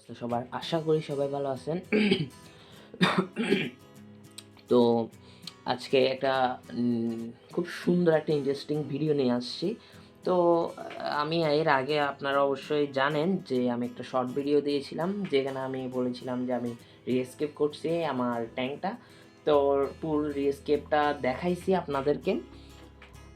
তো সবার আশা করি সবাই ভালো আছেন। তো আজকে একটা খুব সুন্দর একটা ইন্টারেস্টিং ভিডিও নিয়ে আসছি। তো আমি এর আগে আপনারা অবশ্যই জানেন যে আমি একটা শর্ট ভিডিও দিয়েছিলাম যেখানে আমি বলেছিলাম যে আমি রিএস্কেপ করছি আমার ট্যাঙ্কটা। তো পুরো রিএস্কেপটা দেখাইছি আপনাদেরকে।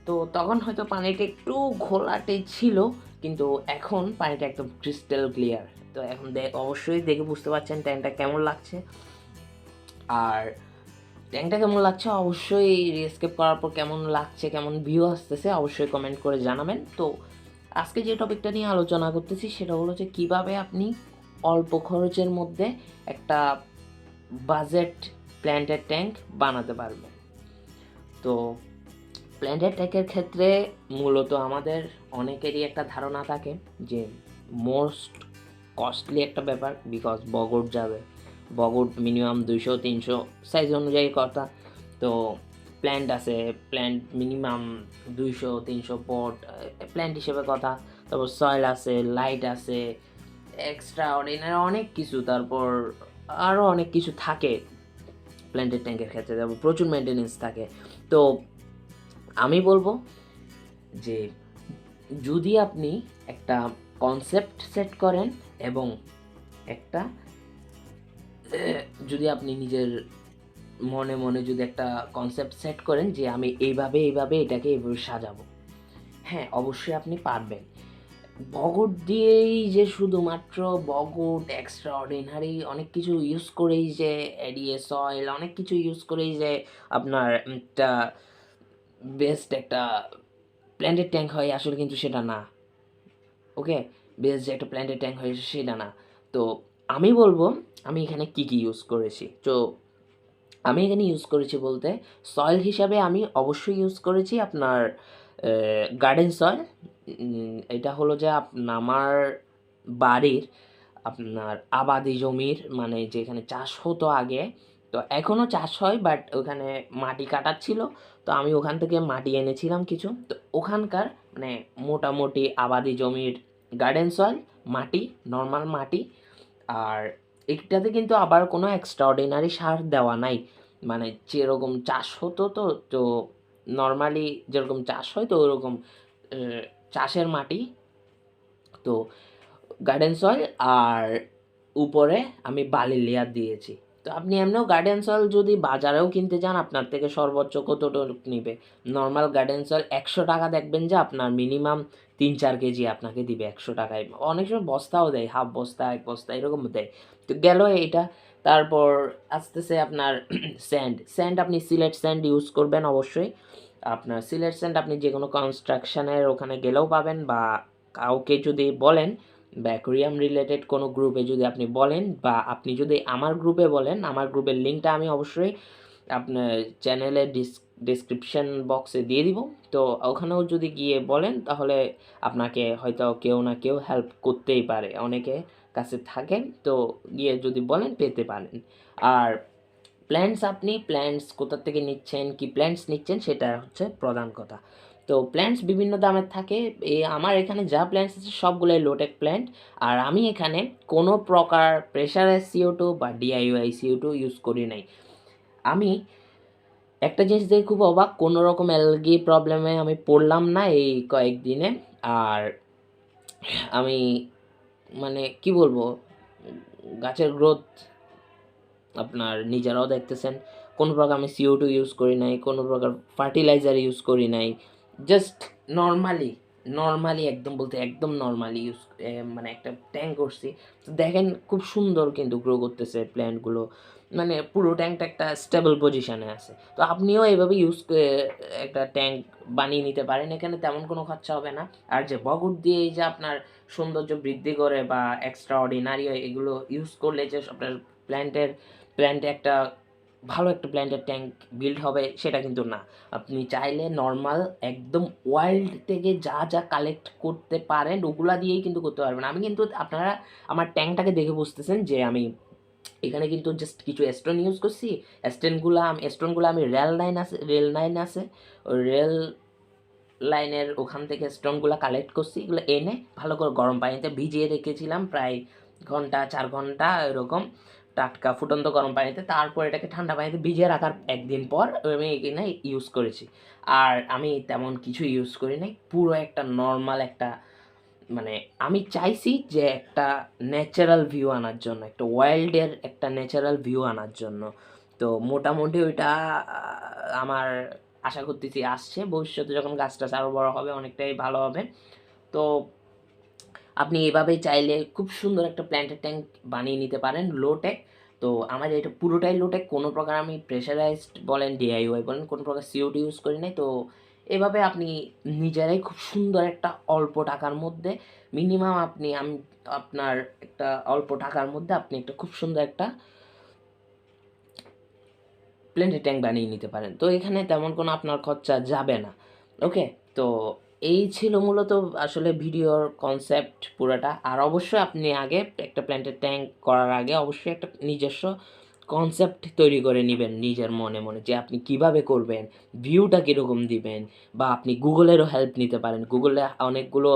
তো তখন হয়তো পানিটা একটু ঘোলাটে ছিল, কিন্তু এখন পানিটা একদম ক্রিস্টাল ক্লিয়ার। তো এখন অবশ্যই দেখে বুঝতে পারছেন ট্যাঙ্কটা কেমন লাগছে। আর ট্যাঙ্কটা কেমন লাগছে অবশ্যই রিস্কেপ করার পর কেমন লাগছে, কেমন ভিউ আসতেছে অবশ্যই কমেন্ট করে জানাবেন। তো আজকে যে টপিকটা নিয়ে আলোচনা করতেছি সেটা হলো যে কীভাবে আপনি অল্প খরচের মধ্যে একটা বাজেট প্ল্যান্টেড ট্যাঙ্ক বানাতে পারবেন। তো প্ল্যান্টেড ট্যাঙ্কের ক্ষেত্রে মূলত আমাদের অনেকেরই একটা ধারণা থাকে যে মোস্ট কস্টলি একটা ব্যাপার, বিকজ বগট যাবে, বগট মিনিমাম 200-300 সাইজ অনুযায়ী কথা। তো প্ল্যান্ট আছে, প্ল্যান্ট মিনিমাম 200-300 পট প্ল্যান্ট হিসেবে কথা। তারপর সয়েল আছে, লাইট আছে, এক্সট্রা অর্ডিনারি অনেক কিছু, তারপর আরও অনেক কিছু থাকে প্ল্যান্টেড ট্যাঙ্কের ক্ষেত্রে, তারপর প্রচুর মেনটেনেন্স থাকে। তো আমি বলবো যে যদি আপনি একটা কনসেপ্ট সেট করেন এবং একটা যদি আপনি নিজের মনে মনে যদি একটা কনসেপ্ট সেট করেন যে আমি এইভাবে এইভাবে এটাকে এইভাবে সাজাবো, হ্যাঁ অবশ্যই আপনি পারবেন। বগট দিয়েই যে শুধুমাত্র বগট এক্সট্রা অর্ডিনারি অনেক কিছু ইউজ করেই যে এডিএ সয়েল অনেক কিছু ইউজ করেই যে আপনার একটা বেস্ট একটা প্ল্যান্টেড ট্যাঙ্ক হয়, আসলে কিন্তু সেটা না। ওকে, বেস্ট যে একটা প্ল্যান্টেড ট্যাঙ্ক হয় সেটা না। তো আমি বলবো আমি এখানে কি কি ইউজ করেছি। তো আমি এখানে ইউজ করেছি বলতে সয়েল হিসাবে আমি অবশ্যই ইউজ করেছি আপনার গার্ডেন সয়েল। এটা হলো যে আমার বাড়ির আপনার আবাদি জমির, মানে যেখানে চাষ হতো আগে, তো এখনও চাষ হয় বাট ওখানে মাটি কাটার ছিল। তো আমি ওখান থেকে মাটি এনেছিলাম কিছু, তো ওখানকার মানে মোটামুটি আবাদি জমির গার্ডেন সয়েল মাটি, নর্মাল মাটি। আর এটাতে কিন্তু আবার কোনো এক্সট্রা অর্ডিনারি সার দেওয়া নাই, মানে যেরকম চাষ হতো তো তো নর্মালি যেরকম চাষ হয় তো ওরকম চাষের মাটি। তো গার্ডেন সয়েল আর উপরে আমি বালির লেয়ার দিয়েছি। তো আপনি এমনিও গার্ডেন সয়েল যদি বাজারেও কিনতে যান আপনার থেকে সর্বোচ্চ কতটুকু নিবে, নর্মাল গার্ডেন সয়েল 100 টাকা, দেখবেন যে আপনার মিনিমাম 3-4 কেজি আপনাকে দিবে 100 টাকায়। অনেক সময় বস্তাও দেয়, হাফ বস্তা 1 বস্তা এরকম দেয়। তো গেল এটা। তারপর আসতেছে আপনার স্যান্ড আপনি সিলেট স্যান্ড ইউজ করবেন অবশ্যই। আপনার সিলেট স্যান্ড আপনি যে কোনো কনস্ট্রাকশনের ওখানে গেলেও পাবেন, বা কাউকে যদি বলেন বা অ্যাকোয়ারিয়াম রিলেটেড কোনো গ্রুপে যদি আপনি বলেন, বা আপনি যদি আমার গ্রুপে বলেন, আমার গ্রুপের লিঙ্কটা আমি অবশ্যই আপনার চ্যানেলের ডিসক্রিপশন বক্সে দিয়ে দিব। তো ওখানেও যদি গিয়ে বলেন তাহলে আপনাকে হয়তো কেউ না কেউ হেল্প করতেই পারে, অনেকে কাছে থাকেন, তো গিয়ে যদি বলেন পেতে পারেন। আর আপনি প্ল্যান্টস কোথা থেকে নিচ্ছেন, কি প্ল্যান্টস নিচ্ছেন সেটা হচ্ছে প্রধান কথা। তো প্ল্যান্টস বিভিন্ন দামের থাকে। আমার এখানে যা প্ল্যান্টস আছে সবগুলোই লোটেক প্ল্যান্ট। আর আমি এখানে কোনো প্রকার প্রেশারাইজ CO2 বা DIY CO2 ইউজ করি নাই। আমি একটা জিনিস দেখে খুব অবাক, কোনো রকম অ্যালগি প্রবলেমে আমি পড়লাম না এই কয়েকদিনে। আর আমি মানে কি বলবো, গাছের গ্রোথ আপনার নিজেরাও দেখতেছেন। কোনো প্রকার আমি CO2 ইউজ করি নাই, কোনো প্রকার ফার্টিলাইজার ইউজ করি নাই। জাস্ট নর্মালি একদম বলতে একদম নর্মালি ইউজ, মানে একটা ট্যাঙ্ক করছি। তো দেখেন খুব সুন্দর কিন্তু গ্রো করতেছে প্ল্যান্টগুলো, মানে পুরো ট্যাঙ্কটা একটা স্টেবল পজিশনে আছে। তো আপনিও এইভাবে একটা ট্যাঙ্ক বানিয়ে নিতে পারেন, এখানে তেমন কোনো খরচা হবে না। আর যে বগট দিয়ে এই যে আপনার সৌন্দর্য বৃদ্ধি করে বা এক্সট্রা অর্ডিনারি এগুলো ইউজ করলে যে আপনার প্ল্যান্টে একটা ভালো একটা প্ল্যান্টের ট্যাঙ্ক বিল্ড হবে সেটা কিন্তু না। আপনি চাইলে নর্মাল একদম ওয়াইল্ড থেকে যা যা কালেক্ট করতে পারেন ওগুলা দিয়েই কিন্তু করতে পারবেন। আমি কিন্তু আপনারা আমার ট্যাঙ্কটাকে দেখে বুঝতেছেন যে আমি এখানে কিন্তু জাস্ট কিছু স্টোন ইউজ করছি। স্টোনগুলো আমি রেল লাইন আছে ওই রেল লাইনের ওখান থেকে স্টোনগুলো কালেক্ট করছি, এগুলো এনে ভালো করে গরম পানিতে ভিজিয়ে রেখেছিলাম প্রায় ঘন্টা 4 ঘন্টা এরকম টাটকা ফুটন্ত গরম পানিতে, তারপর এটাকে ঠান্ডা পানিতে ভিজিয়ে রাখার একদিন পর আমি এখানে ইউজ করেছি। আর আমি তেমন কিছু ইউজ করি নাই, পুরো একটা নর্মাল একটা মানে আমি চাইছি যে একটা ন্যাচারাল ভিউ আনার জন্য, একটা ওয়াইল্ডের একটা ন্যাচারাল ভিউ আনার জন্য। তো মোটামুটি ওইটা আমার আশা করতেছি আসছে, ভবিষ্যতে যখন গাছটা আরও বড় হবে অনেকটাই ভালো হবে। তো আপনি এভাবে চাইলে খুব সুন্দর একটা প্ল্যান্টের ট্যাঙ্ক বানিয়ে নিতে পারেন লো টেক। তো আমার এটা পুরোটাই লো টেক, কোনো প্রকার আমি প্রেশারাইজড বলেন ডিআইওয়াই বলেন কোনো প্রকার সিওডি ইউজ করি নাই। তো এভাবে আপনি নিজেরাই খুব সুন্দর একটা অল্প টাকার মধ্যে মিনিমাম আমি আপনার একটা অল্প টাকার মধ্যে আপনি একটা খুব সুন্দর একটা প্ল্যান্টের ট্যাঙ্ক বানিয়ে নিতে পারেন। তো এখানে তেমন কোনো আপনার খরচা যাবে না। ওকে, তো এই ছিল মূলত আসলে ভিডিওর কনসেপ্ট পুরোটা। আর অবশ্যই আপনি আগে একটা প্ল্যান্টের ট্যাঙ্ক করার আগে অবশ্যই একটা নিজস্ব কনসেপ্ট তৈরি করে নেবেন নিজের মনে মনে, যে আপনি কিভাবে করবেন, ভিউটা কীরকম দিবেন, বা আপনি গুগলেরও হেল্প নিতে পারেন। গুগলে অনেকগুলো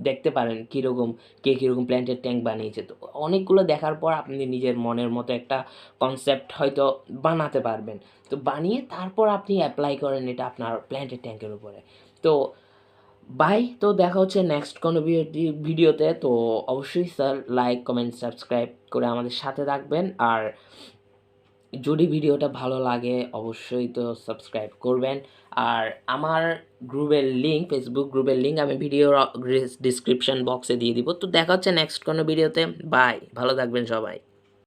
দেখতে পারেন কীরকম কে কীরকম প্ল্যান্টের ট্যাঙ্ক বানিয়েছে। তো অনেকগুলো দেখার পর আপনি নিজের মনের মতো একটা কনসেপ্ট হয়তো বানাতে পারবেন। তো বানিয়ে তারপর আপনি অ্যাপ্লাই করেন এটা আপনার প্ল্যান্টের ট্যাঙ্কের উপরে। তো বাই, তো দেখা হচ্ছে নেক্সট কোনো ভিডিওতে। তো অবশ্যই স্যার লাইক কমেন্ট সাবস্ক্রাইব করে আমাদের সাথে থাকবেন। আর যদি ভিডিওটা ভালো লাগে অবশ্যই তো সাবস্ক্রাইব করবেন। আর আমার গ্রুপের লিঙ্ক, ফেসবুক গ্রুপের লিঙ্ক আমি ভিডিওর ডিসক্রিপশন বক্সে দিয়ে দিব। তো দেখা হচ্ছে নেক্সট কোনো ভিডিওতে। বাই, ভালো থাকবেন সবাই।